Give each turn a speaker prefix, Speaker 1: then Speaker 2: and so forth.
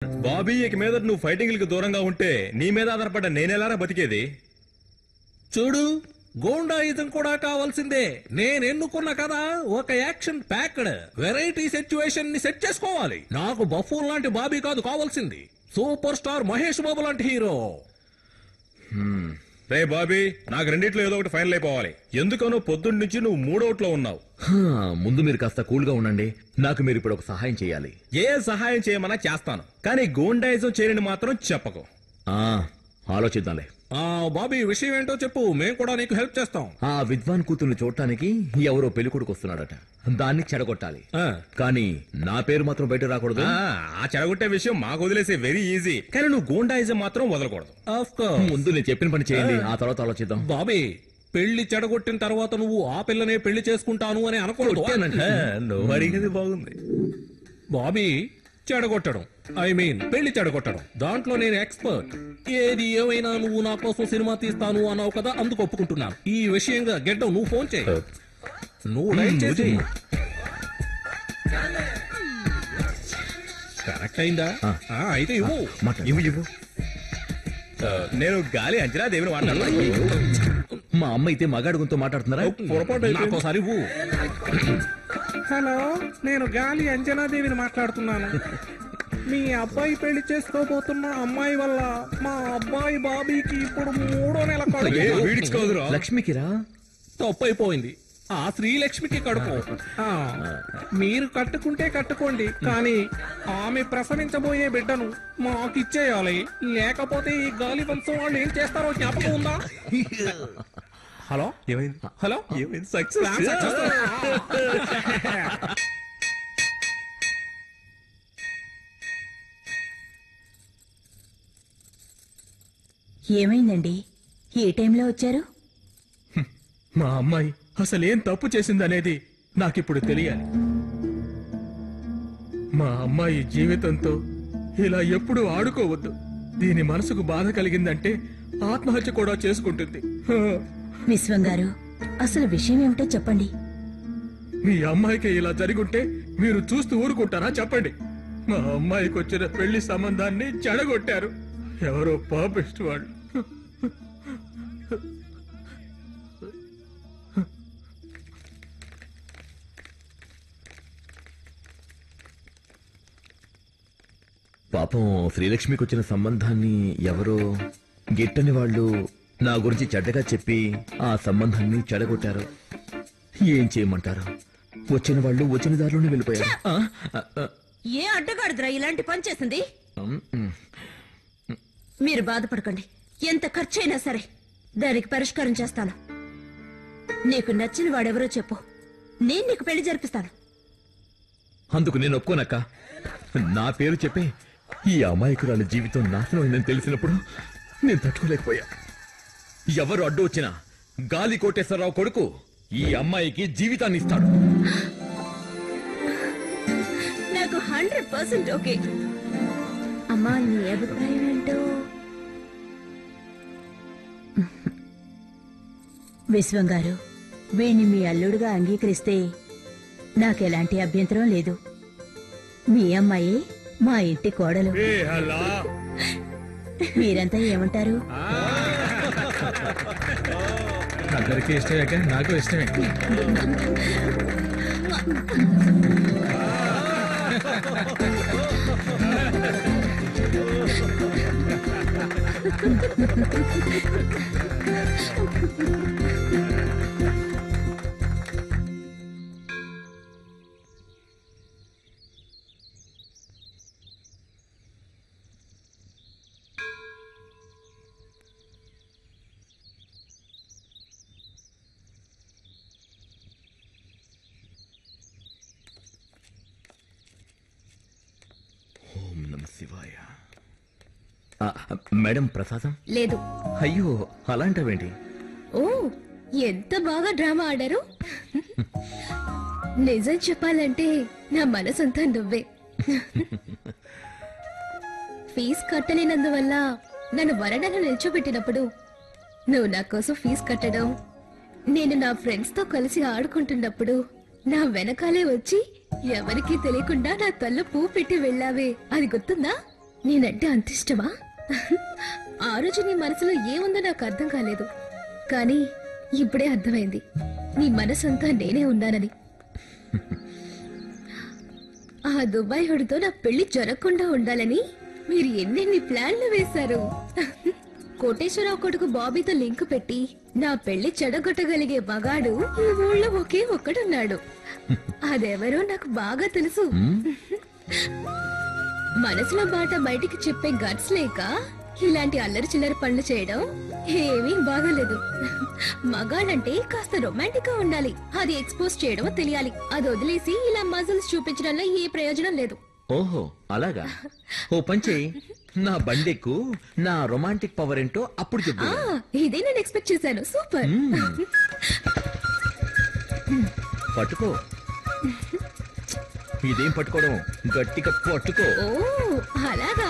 Speaker 1: బాబీ ఇక మీద నువ్వు ఫైటింగ్లకు దూరంగా ఉంటే నీ మీద ఆధారపడ్డ నేనెలారా బతికేది?
Speaker 2: చూడు, గూండాయిజం కూడా కావాల్సిందే. నేనెన్నుకున్న కదా ఒక యాక్షన్ ప్యాక్డ్ వెరైటీ సిచ్యువేషన్ ని సెట్ చేసుకోవాలి. నాకు బఫూన్ లాంటి బాబీ కాదు కావాల్సింది, సూపర్ స్టార్ మహేష్ బాబు లాంటి హీరో.
Speaker 1: రే బాబీ, నాకు రెండిట్లో ఏదో ఒకటి ఫైనల్ అయిపోవాలి. ఎందుకనో పొద్దున్న నుంచి నువ్వు మూడవుట్లో ఉన్నావు.
Speaker 3: ముందు మీరు కాస్త కూల్ గా ఉండండి. నాకు మీరు ఇప్పుడు ఒక సహాయం చేయాలి.
Speaker 1: ఏ సహాయం చేయమన్నా చేస్తాను, కానీ గూండాయిజం చేయని మాత్రం చెప్పకు.
Speaker 3: ఆలోచిద్దాంలే.
Speaker 2: బాబీ, విషయం ఏంటో చెప్పు, మేము కూడా నీకు హెల్ప్ చేస్తాం.
Speaker 3: ఆ విద్వాన్ కూతుర్ని చూడటానికి ఎవరో పెళ్లికొడుకు వస్తున్నాడట. దాన్ని చెడగొట్టాలి, కానీ నా పేరు మాత్రం బయట రాకూడదు.
Speaker 1: ఆ చెడగొట్టే విషయం మాకు వదిలేసే వెరీ ఈజీ, కానీ నువ్వు గూండాయిజం మాత్రం వదలకూడదు.
Speaker 3: ముందు నేను చెప్పిన పని చేయండి, ఆ తర్వాత ఆలోచిద్దాం.
Speaker 2: బాబీ, పెళ్లి చెడగొట్టిన తర్వాత నువ్వు ఆ పిల్లనే పెళ్లి చేసుకుంటాను అని అనకూడదు.
Speaker 1: నువ్వు అడిగేది బాగుంది.
Speaker 2: బాబీ, చెడగొట్టడం పెళ్లి చెడగొట్టడం దాంట్లో నేను ఎక్స్పర్ట్. ఏది ఏమైనా నువ్వు నా కోసం సినిమా తీస్తాను అన్నావు కదా, అందుకు ఒప్పుకుంటున్నాను. ఈ విషయంగా గెడ్డం నువ్వు ఫోన్ చేయి. నువ్వు దయచేసి కరెక్ట్ అయిందా? అయితే ఇవ్వు.
Speaker 3: ఇవ్వు.
Speaker 1: నేను గాలి అంజనా దేవిని మాట్లాడుతున్నాను.
Speaker 3: మా అమ్మ అయితే మగాడుగుంతో మాట్లాడుతున్నారా?
Speaker 2: నాకోసారి ఇవ్వు. హలో, నేను గాలి అంజనాదేవిని మాట్లాడుతున్నాను. మీ అబ్బాయి పెళ్లి చేసుకోబోతున్న అమ్మాయి వల్ల మా అబ్బాయి బాబీకి ఇప్పుడు 3వ నెల కడుపు.
Speaker 3: లక్ష్మికిరా
Speaker 2: తప్పైపోయింది. ఆ శ్రీలక్ష్మికి కడుపు. మీరు కట్టుకుంటే కట్టుకోండి, కానీ ఆమె ప్రసవించబోయే బిడ్డను మాకిచ్చేయాలి. లేకపోతే ఈ గాలి వంశం వాళ్ళు ఏం చేస్తారో జ్ఞాపకం ఉందా? హలో,
Speaker 1: ఏమైంది?
Speaker 2: హలో,
Speaker 1: ఏమైంది? సక్సెస్.
Speaker 4: ఏమైందండి? ఏ టైంలో వచ్చారు?
Speaker 5: మా అమ్మాయి అసలేం తప్పు చేసిందనేది నాకిప్పుడు తెలియాలి. మా అమ్మాయి జీవితంతో ఇలా ఎప్పుడూ ఆడుకోవద్దు. దీని మనసుకు బాధ కలిగిందంటే ఆత్మహత్య కూడా చేసుకుంటుంది.
Speaker 4: విశ్వం గారు, అసలు విషయం ఏమిటో చెప్పండి.
Speaker 5: మీ అమ్మాయికి ఇలా జరుగుంటే మీరు చూస్తూ ఊరుకుంటారా చెప్పండి. మా అమ్మాయికి వచ్చిన పెళ్లి సంబంధాన్ని చెడగొట్టారు ఎవరో పాపిస్ట్ వాళ్ళు.
Speaker 3: పాపం శ్రీలక్ష్మికి వచ్చిన సంబంధాన్ని ఎవరో గిట్టని వాళ్ళు నా గురించి చెడ్డగా చెప్పి ఆ సంబంధాన్ని చెడగొట్టారు. ఏం చేయమంటారు? వచ్చిన వాళ్ళు వచ్చిన దారిలోనే వెళ్ళిపోయారు.
Speaker 4: ఏ అడ్డగాడుద్రా ఇలాంటి పని చేసింది? మీరు బాధపడకండి, ఎంత ఖర్చైనా సరే దానికి పరిష్కారం చేస్తాను. నీకు నచ్చిన వాడెవరో చెప్పు, నేను నీకు పెళ్లి జరిపిస్తాను.
Speaker 3: అందుకు నేను ఒప్పుకోనక్క. నా పేరు చెప్పి ఈ అమాయకురాలి జీవితం నాశనం అయిందని తెలిసినప్పుడు నేను తట్టుకోలేకపోయా. ఎవరు అడ్డు వచ్చినా గాలి కోటేశ్వరరావు కొడుకు ఈ అమ్మాయికి జీవితాన్ని ఇస్తాడు.
Speaker 4: నాకు 100% ఓకే. అమ్మా, నీ అభిప్రాయం ఏంటో? విశ్వం గారు, వీణ్ణి మీ అల్లుడుగా అంగీకరిస్తే నాకెలాంటి అభ్యంతరం లేదు. మీ అమ్మాయి మా ఇంటి కోడలు. మీరంతా ఏమంటారు?
Speaker 5: అందరికీ ఇష్టమే, నాకు ఇష్టమే.
Speaker 3: ఓం నమ శివాయ. మేడం ప్రసాదం
Speaker 4: లేదు.
Speaker 3: అయ్యో, అలాంటివేంటి?
Speaker 6: ఓ, ఎంత బాగా డ్రామా ఆడారు. నిజం చెప్పాలంటే నా మనసంతా నువ్వే. ఫీజు కట్టలేనందువల్ల నన్ను వరండాలో నిల్చోబెట్టినప్పుడు నువ్వు నా కోసం ఫీజు కట్టడం, నేను నా ఫ్రెండ్స్ తో కలిసి ఆడుకుంటున్నప్పుడు నా వెనకాలే వచ్చి ఎవరికీ తెలియకుండా నా తల్ల పువ్వు పెట్టి వెళ్ళావే, అది గుర్తుందా? నేనంటే అంత ఇష్టమా? ఆ రోజు నీ మనసులో ఏముందో నాకు అర్థం కాలేదు, కానీ ఇప్పుడే అర్థమైంది నీ మనసంతా నేనే ఉన్నానని. ఆ దుబాయ్ హుడితో నా పెళ్లి జరగకుండా ఉండాలని మీరు ఎన్నెన్ని ప్లాన్లు వేశారు. కోటేశ్వరరావు కొడుకు బాబీతో లింక్ పెట్టి నా పెళ్లి చెడగొట్టగలిగే మగాడు ఈ ఊళ్ళో ఒకే ఒక్కడున్నాడు. అదెవరో నాకు బాగా తెలుసు. మనసులో మాట బయటికి చెప్పే గట్స్ లేక ఇలాంటి అల్లరి చిల్లరి పనులు చేయడం ఏమీ బాగాలేదు. మగాడంటే కాస్త రొమాంటిక్ గా ఉండాలి, అది ఎక్స్పోజ్ చేయడం తెలియాలి. అది వదిలేసి ఇలా మజిల్స్ చూపించడంలో ఏ ప్రయోజనం లేదు.
Speaker 3: ఓహో అలాగా. ఓ పంచే, నా బండెక్కు, నా రొమాంటిక్ పవర్ ఏంటో అప్పుడు చెప్పు.
Speaker 6: ఇదే నేను ఎక్స్పెక్ట్ చేశాను. సూపర్.
Speaker 3: పట్టుకో. ఇదేం పట్టుకోవడం, గట్టిగా పట్టుకో.
Speaker 6: ఓ అలాగా.